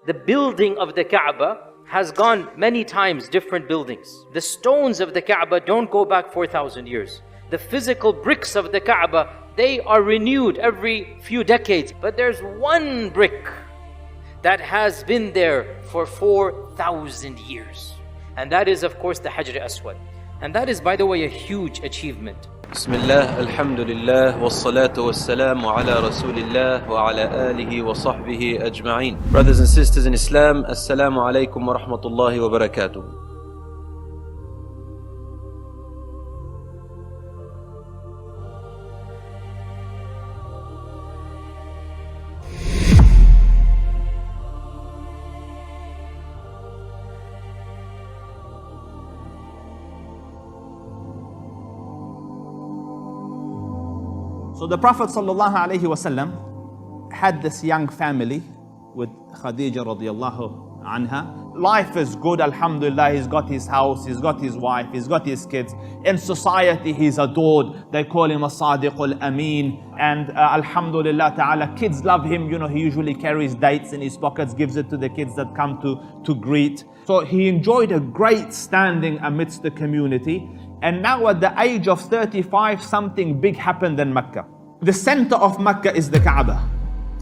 The building of the Kaaba has gone many times, different buildings. The stones of the Kaaba don't go back 4,000 years. The physical bricks of the Kaaba, they are renewed every few decades. But there's one brick that has been there for 4,000 years. And that is, of course, the Hajr Aswad. And that is, by the way, a huge achievement. Bismillah, alhamdulillah, wassalatu wassalamu ala rasulillah wa ala alihi wa sahbihi ajma'een. Brothers and sisters in Islam, Assalamu alaikum wa rahmatullahi wa barakatuh. So the Prophet ﷺ had this young family with Khadija radiallahu anha. Life is good, alhamdulillah. He's got his house, he's got his wife, he's got his kids. In society, he's adored. They call him as-Sadiq al-Amin. And alhamdulillah ta'ala, kids love him. You know, he usually carries dates in his pockets, gives it to the kids that come to greet. So he enjoyed a great standing amidst the community. And now at the age of 35, something big happened in Makkah. The center of Makkah is the Kaaba.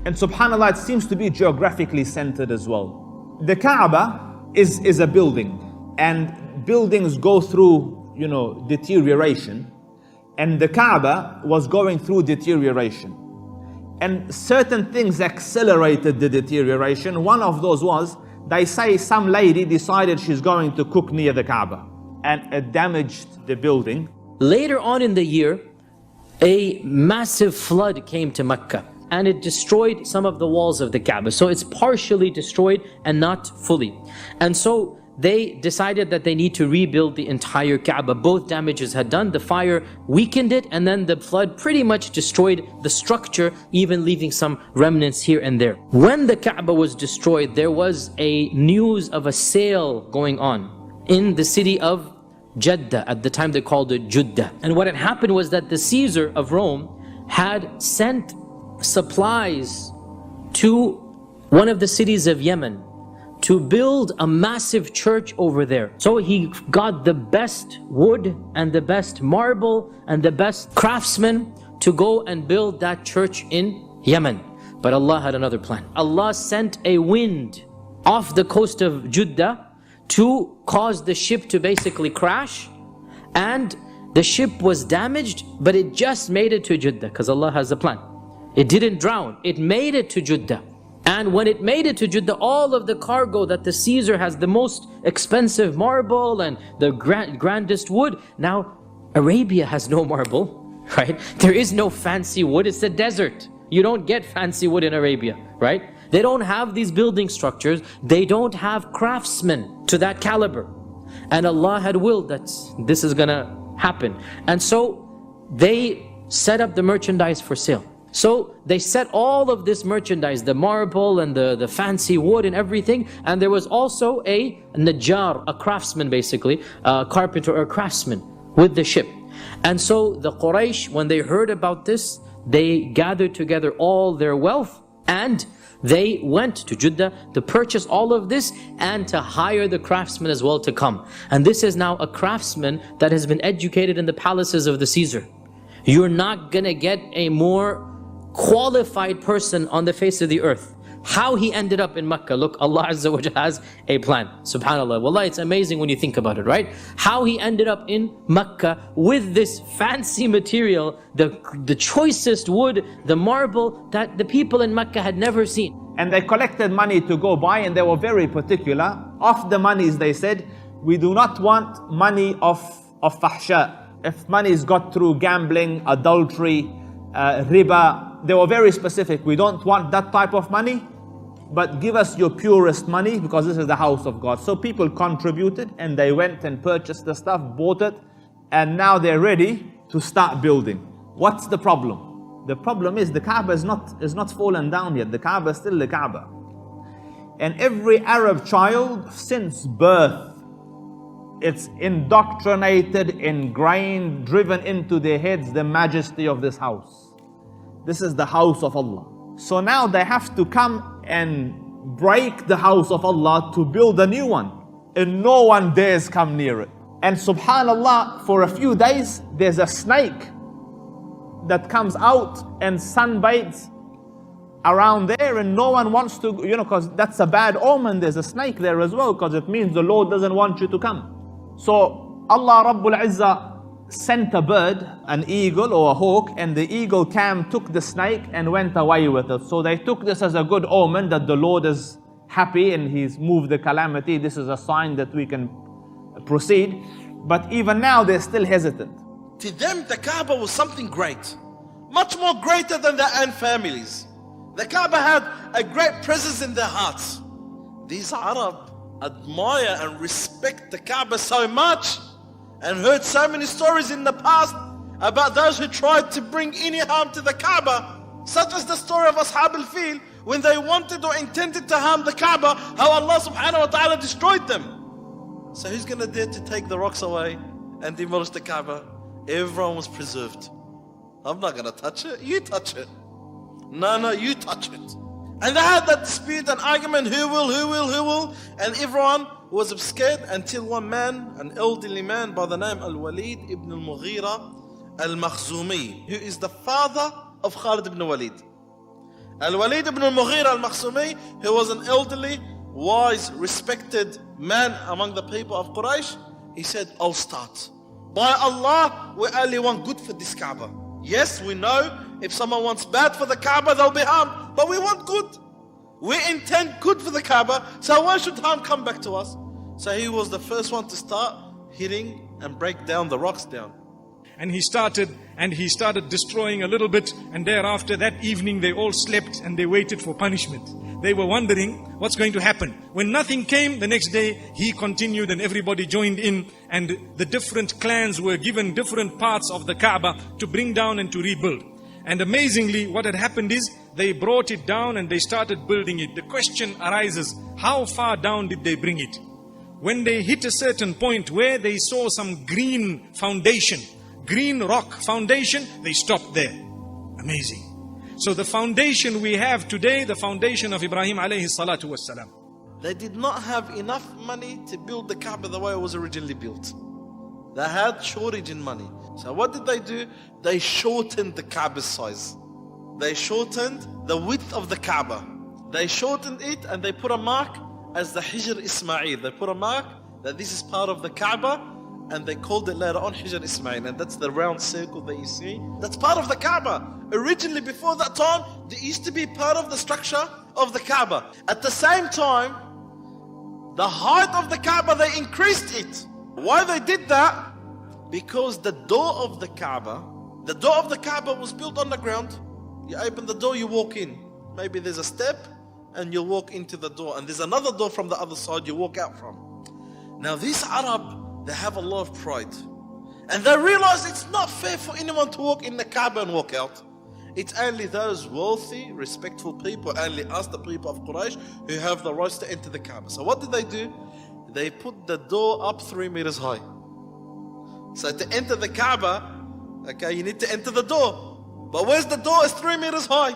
And subhanAllah, it seems to be geographically centered as well. The Kaaba is a building. And buildings go through, deterioration. And the Kaaba was going through deterioration. And certain things accelerated the deterioration. One of those was, they say some lady decided she's going to cook near the Kaaba. And it damaged the building. Later on in the year, a massive flood came to Makkah and it destroyed some of the walls of the Kaaba. So it's partially destroyed and not fully. And so they decided that they need to rebuild the entire Kaaba. Both damages had done. The fire weakened it, and then the flood pretty much destroyed the structure, even leaving some remnants here and there. When the Kaaba was destroyed, there was a news of a sale going on in the city of Jeddah. At the time they called it Judah. And what had happened was that the Caesar of Rome had sent supplies to one of the cities of Yemen to build a massive church over there. So he got the best wood and the best marble and the best craftsmen to go and build that church in Yemen. But Allah had another plan. Allah sent a wind off the coast of Judah to cause the ship to basically crash, and the ship was damaged, but it just made it to Jeddah, because Allah has a plan. It didn't drown, it made it to Jeddah. And when it made it to Jeddah, all of the cargo that the Caesar has, the most expensive marble and the grandest wood, now Arabia has no marble, right? There is no fancy wood, it's a desert. You don't get fancy wood in Arabia, right? They don't have these building structures. They don't have craftsmen to that caliber. And Allah had willed that this is gonna happen. And so they set up the merchandise for sale. So they set all of this merchandise, the marble and the fancy wood and everything. And there was also a najjar, a craftsman basically, a carpenter or a craftsman with the ship. And so the Quraysh, when they heard about this, they gathered together all their wealth and they went to Jeddah to purchase all of this and to hire the craftsmen as well to come. And this is now a craftsman that has been educated in the palaces of the Caesar. You're not gonna get a more qualified person on the face of the earth. How he ended up in Makkah, look, Allah Azza wa Jalla has a plan. SubhanAllah, Wallah, it's amazing when you think about it, right? How he ended up in Makkah with this fancy material, the choicest wood, the marble that the people in Makkah had never seen. And they collected money to go buy, and they were very particular. Of the monies, they said, we do not want money of fahsha. If money is got through gambling, adultery, riba, they were very specific. We don't want that type of money, but give us your purest money, because this is the house of God. So people contributed and they went and purchased the stuff, bought it, and now they're ready to start building. What's the problem? The problem is the Kaaba is not fallen down yet. The Kaaba is still the Kaaba. And every Arab child since birth, it's indoctrinated, ingrained, driven into their heads the majesty of this house. This is the house of Allah. So now they have to come and break the house of Allah to build a new one, and no one dares come near it. And subhanallah, for a few days there's a snake that comes out and sunbathes around there, and no one wants to, because that's a bad omen. There's a snake there as well, because it means the Lord doesn't want you to come. So Allah Rabbul Izzah sent a bird, an eagle or a hawk, and the eagle came, took the snake and went away with it. So they took this as a good omen that the Lord is happy and He's moved the calamity. This is a sign that we can proceed. But even now they're still hesitant. To them, the Kaaba was something great, much more greater than their own families. The Kaaba had a great presence in their hearts. These Arab admire and respect the Kaaba so much, and heard so many stories in the past about those who tried to bring any harm to the Kaaba, such as the story of Ashab al-Fil, when they wanted or intended to harm the Kaaba, how Allah subhanahu wa ta'ala destroyed them. So who's going to dare to take the rocks away and demolish the Kaaba? Everyone was preserved. I'm not going to touch it, you touch it. No, you touch it. And they had that dispute and argument, who will, and everyone was scared until one man, an elderly man by the name Al-Walid ibn al-Mughira al-Makhzumi, who is the father of Khalid ibn Walid. Al-Walid ibn al-Mughira al-Makhzumi, who was an elderly, wise, respected man among the people of Quraysh, he said, I'll start. By Allah, we only want good for this Kaaba. Yes, we know if someone wants bad for the Kaaba, they'll be harmed, but we want good. We intend good for the Kaaba, so why should harm come back to us? So he was the first one to start hitting and break down the rocks down. And he started destroying a little bit, and thereafter that evening they all slept and they waited for punishment. They were wondering what's going to happen. When nothing came, the next day he continued and everybody joined in, and the different clans were given different parts of the Kaaba to bring down and to rebuild. And amazingly, what had happened is they brought it down and they started building it. The question arises, how far down did they bring it? When they hit a certain point where they saw some green foundation, green rock foundation, they stopped there. Amazing. So the foundation we have today, the foundation of Ibrahim alayhi salatu wassalam. They did not have enough money to build the Kaaba the way it was originally built. They had shortage in money. So what did they do? They shortened the Kaaba's size. They shortened the width of the Kaaba. They shortened it and they put a mark as the Hijr Ismail. They put a mark that this is part of the Kaaba, and they called it later on Hijr Ismail, and that's the round circle that you see. That's part of the Kaaba. Originally, before that time, there used to be part of the structure of the Kaaba. At the same time, the height of the Kaaba, they increased it. Why they did that? Because the door of the Kaaba was built on the ground. You open the door, you walk in. Maybe there's a step and you walk into the door, and there's another door from the other side you walk out from. Now these Arab, they have a lot of pride, and they realize it's not fair for anyone to walk in the Kaaba and walk out. It's only those wealthy, respectful people, only us, the people of Quraysh, who have the rights to enter the Kaaba. So what did they do? They put the door up 3 meters high. So to enter the Kaaba, okay, you need to enter the door. But where's the door? It's 3 meters high.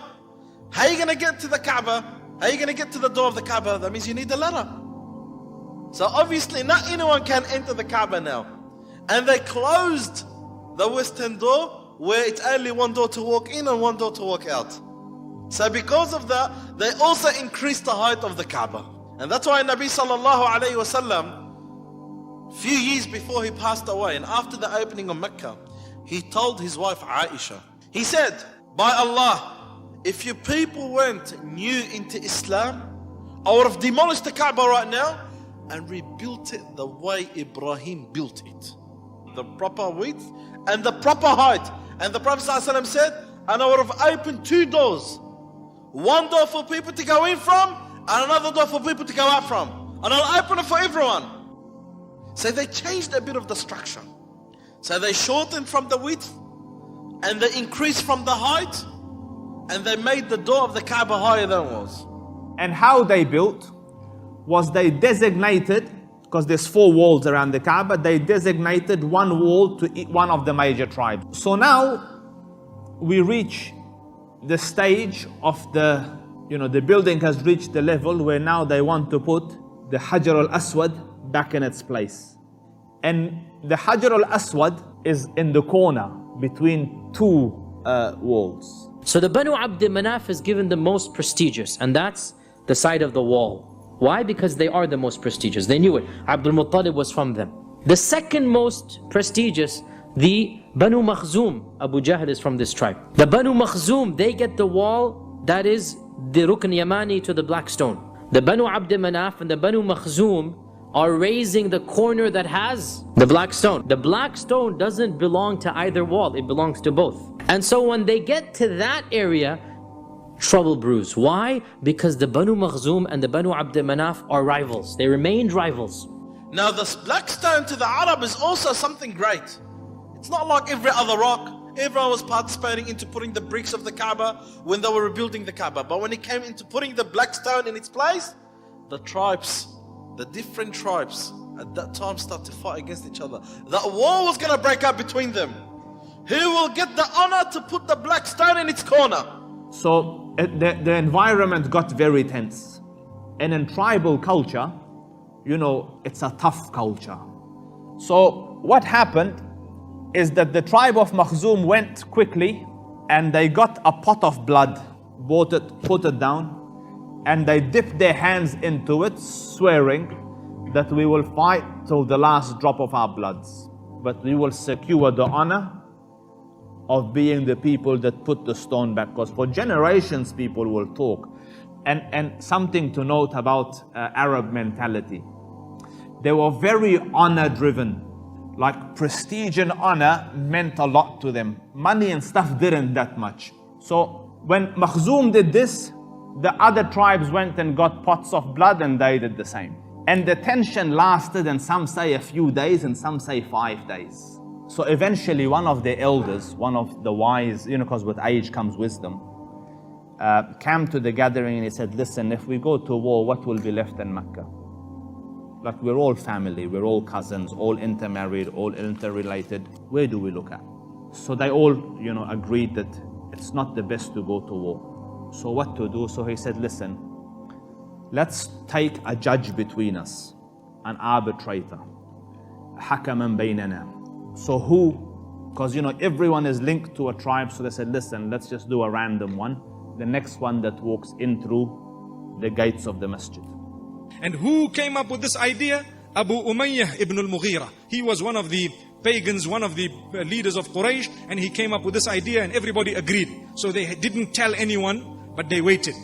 How are you going to get to the Kaaba? How are you going to get to the door of the Kaaba? That means you need a ladder. So obviously not anyone can enter the Kaaba now. And they closed the western door, where it's only one door to walk in and one door to walk out. So because of that, they also increased the height of the Kaaba. And that's why Nabi sallallahu alayhi wasallam, few years before he passed away and after the opening of Makkah, he told his wife Aisha, he said, by Allah, if you people weren't new into Islam, I would have demolished the Kaaba right now and rebuilt it the way Ibrahim built it. The proper width and the proper height. And the Prophet ﷺ said, and I would have opened 2 doors. One door for people to go in from, and another door for people to go out from. And I'll open it for everyone. So they changed a bit of the structure. So they shortened from the width, and they increased from the height, and they made the door of the Kaaba higher than it was. And how they built was they designated, because there's 4 walls around the Kaaba, they designated one wall to one of the major tribes. So now we reach the stage of the the building has reached the level where now they want to put the Hajar al-Aswad back in its place. And the Hajar al-Aswad is in the corner between two walls. So the Banu Abd Manaf is given the most prestigious, and that's the side of the wall. Why? Because they are the most prestigious. They knew it. Abdul Muttalib was from them. The second most prestigious, the Banu Makhzum. Abu Jahl is from this tribe. The Banu Makhzum, they get the wall that is the Rukn Yamani to the black stone. The Banu Abd Manaf and the Banu Makhzum are raising the corner that has the black stone. The black stone doesn't belong to either wall, it belongs to both. And so when they get to that area, trouble brews. Why? Because the Banu Makhzum and the Banu Abd Manaf are rivals. They remained rivals. Now this black stone to the Arab is also something great. It's not like every other rock. Everyone was participating into putting the bricks of the Kaaba when they were rebuilding the Kaaba. But when it came into putting the black stone in its place, the tribes, the different tribes at that time start to fight against each other. That war was going to break up between them. Who will get the honor to put the black stone in its corner? So the environment got very tense. And in tribal culture, it's a tough culture. So what happened is that the tribe of Makhzum went quickly and they got a pot of blood, put it down, and they dipped their hands into it, swearing that we will fight till the last drop of our bloods, but we will secure the honor of being the people that put the stone back, because for generations people will talk. And something to note about Arab mentality, they were very honor driven. Like prestige and honor meant a lot to them. Money and stuff didn't that much. So when Makhzum did this, the other tribes went and got pots of blood and they did the same. And the tension lasted, and some say a few days and some say 5 days. So eventually one of the elders, one of the wise, because with age comes wisdom, came to the gathering and he said, listen, if we go to war, what will be left in Makkah? Like, we're all family, we're all cousins, all intermarried, all interrelated. Where do we look at? So they all, agreed that it's not the best to go to war. So what to do? So he said, listen, let's take a judge between us, an arbitrator, hakaman baynana. So who, because everyone is linked to a tribe, so they said, listen, let's just do a random one. The next one that walks in through the gates of the masjid. And who came up with this idea? Abu Umayyah ibn al-Mughira. He was one of the pagans, one of the leaders of Quraysh, and he came up with this idea and everybody agreed. So they didn't tell anyone, but they waited.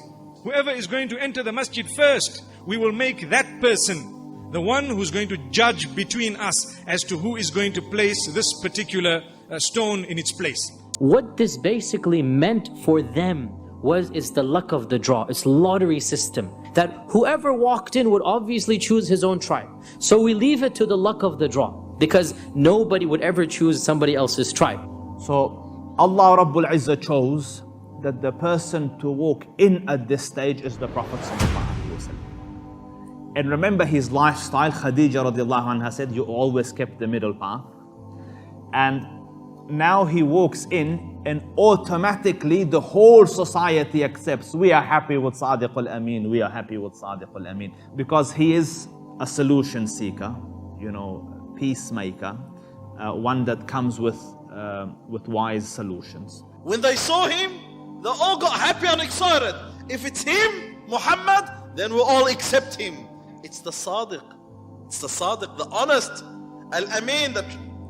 Whoever is going to enter the masjid first, we will make that person the one who's going to judge between us as to who is going to place this particular stone in its place. What this basically meant for them it's the luck of the draw. It's lottery system. That whoever walked in would obviously choose his own tribe. So we leave it to the luck of the draw, because nobody would ever choose somebody else's tribe. So Allah Rabbul Izzah chose that the person to walk in at this stage is the Prophet ﷺ. And remember his lifestyle. Khadija radiallahu anha said, you always kept the middle path. And now he walks in and automatically the whole society accepts. We are happy with Sadiq al-Amin. We are happy with Sadiq al-Amin. Because he is a solution seeker, peacemaker, one that comes with wise solutions. When they saw him, they all got happy and excited. If it's him, Muhammad, then we'll all accept him. It's the Sadiq. It's the Sadiq, the honest, Al-Amin, the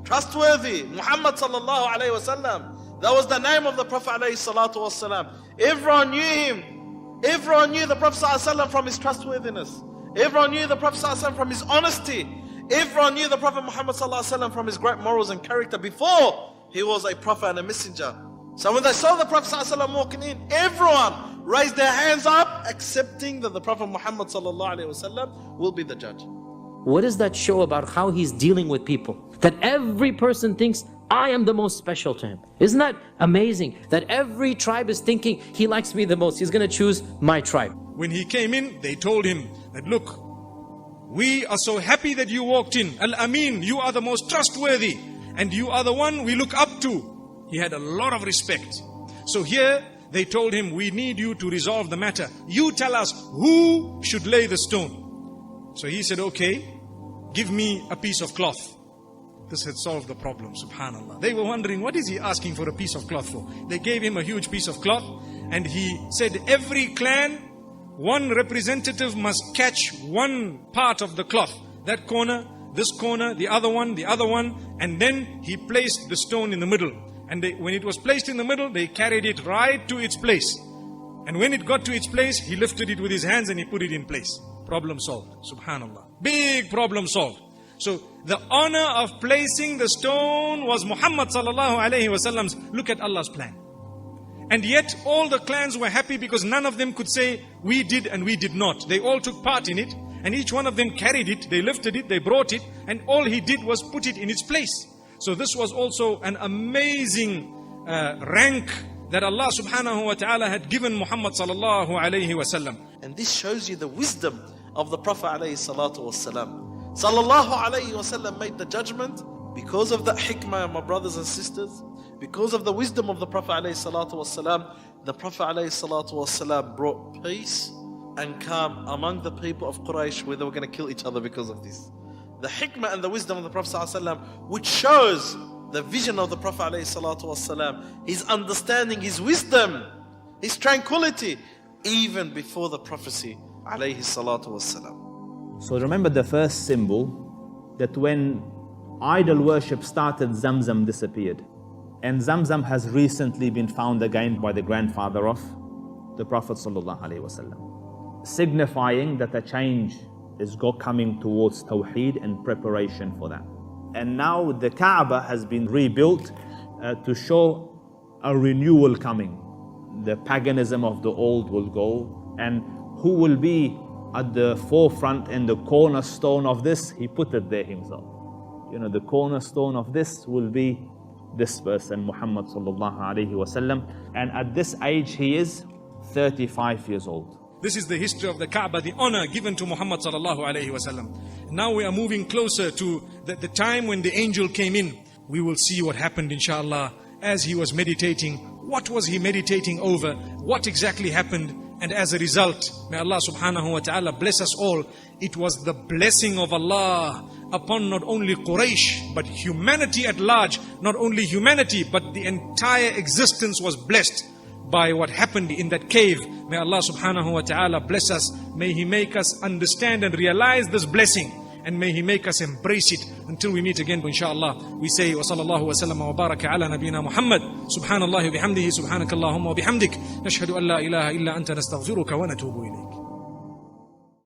trustworthy, Muhammad sallallahu alayhi wasallam. That was the name of the Prophet alayhi salatu wasallam. Everyone knew him. Everyone knew the Prophet sallallahu alayhi wasallam from his trustworthiness. Everyone knew the Prophet sallallahu alayhi wasallam from his honesty. Everyone knew the Prophet Muhammad sallallahu alayhi wasallam from his great morals and character before he was a prophet and a messenger. So when they saw the Prophet sallallahu alayhi wasallam walking in, everyone raised their hands up, accepting that the Prophet Muhammad sallallahu alayhi wasallam will be the judge. What does that show about how he's dealing with people? That every person thinks, I am the most special to him. Isn't that amazing? That every tribe is thinking, he likes me the most. He's going to choose my tribe. When he came in, they told him that, look, we are so happy that you walked in. Al-Amin, you are the most trustworthy. And you are the one we look up to. He had a lot of respect. So here, they told him, we need you to resolve the matter. You tell us who should lay the stone. So he said, okay, give me a piece of cloth. This had solved the problem, subhanallah. They were wondering, what is he asking for a piece of cloth for? They gave him a huge piece of cloth, and he said, every clan, one representative must catch one part of the cloth. That corner, this corner, the other one, and then he placed the stone in the middle. And when it was placed in the middle, they carried it right to its place. And when it got to its place, he lifted it with his hands and he put it in place. Problem solved, subhanallah. Big problem solved. So the honor of placing the stone was Muhammad sallallahu alayhi wasallam's. Look at Allah's plan. And yet all the clans were happy because none of them could say, we did and we did not. They all took part in it, and each one of them carried it, they lifted it, they brought it, and all he did was put it in its place. So this was also an amazing rank that Allah subhanahu wa ta'ala had given Muhammad sallallahu alayhi wasallam. And this shows you the wisdom of the Prophet alayhi salatu wasalam. Sallallahu alayhi wasallam made the judgment because of the hikmah, my brothers and sisters, because of the wisdom of the Prophet alayhi salatu wasalam. The Prophet alayhi salatu wasalam brought peace and calm among the people of Quraysh, where they were going to kill each other because of this. The hikmah and the wisdom of the Prophet ﷺ, which shows the vision of the Prophet ﷺ, his understanding, his wisdom, his tranquility, even before the prophecy ﷺ. So remember the first symbol, that when idol worship started, Zamzam disappeared. And Zamzam has recently been found again by the grandfather of the Prophet ﷺ, signifying that a change is coming towards Tawheed and preparation for that. And now the Kaaba has been rebuilt to show a renewal coming. The paganism of the old will go, and who will be at the forefront and the cornerstone of this? He put it there himself. You know, the cornerstone of this will be this person, Muhammad sallallahu alaihi wasallam. And at this age he is 35 years old. This is the history of the Kaaba, the honor given to Muhammad sallallahu alayhi wasallam. Now we are moving closer to the time when the angel came in. We will see what happened, inshallah, as he was meditating. What was he meditating over? What exactly happened? And as a result, may Allah subhanahu wa ta'ala bless us all. It was the blessing of Allah upon not only Quraysh, but humanity at large. Not only humanity, but the entire existence was blessed by what happened in that cave. May Allah subhanahu wa ta'ala bless us. May He make us understand and realize this blessing. And may He make us embrace it until we meet again, inshallah. We say, wa sallallahu wa sallam wa baraka ala nabina Muhammad. Subhanallah wa bihamdihi, subhanakallahumma wa bihamdik. Nashhadu an la ilaha illa anta nastaghfiruka wa natubu ilayk.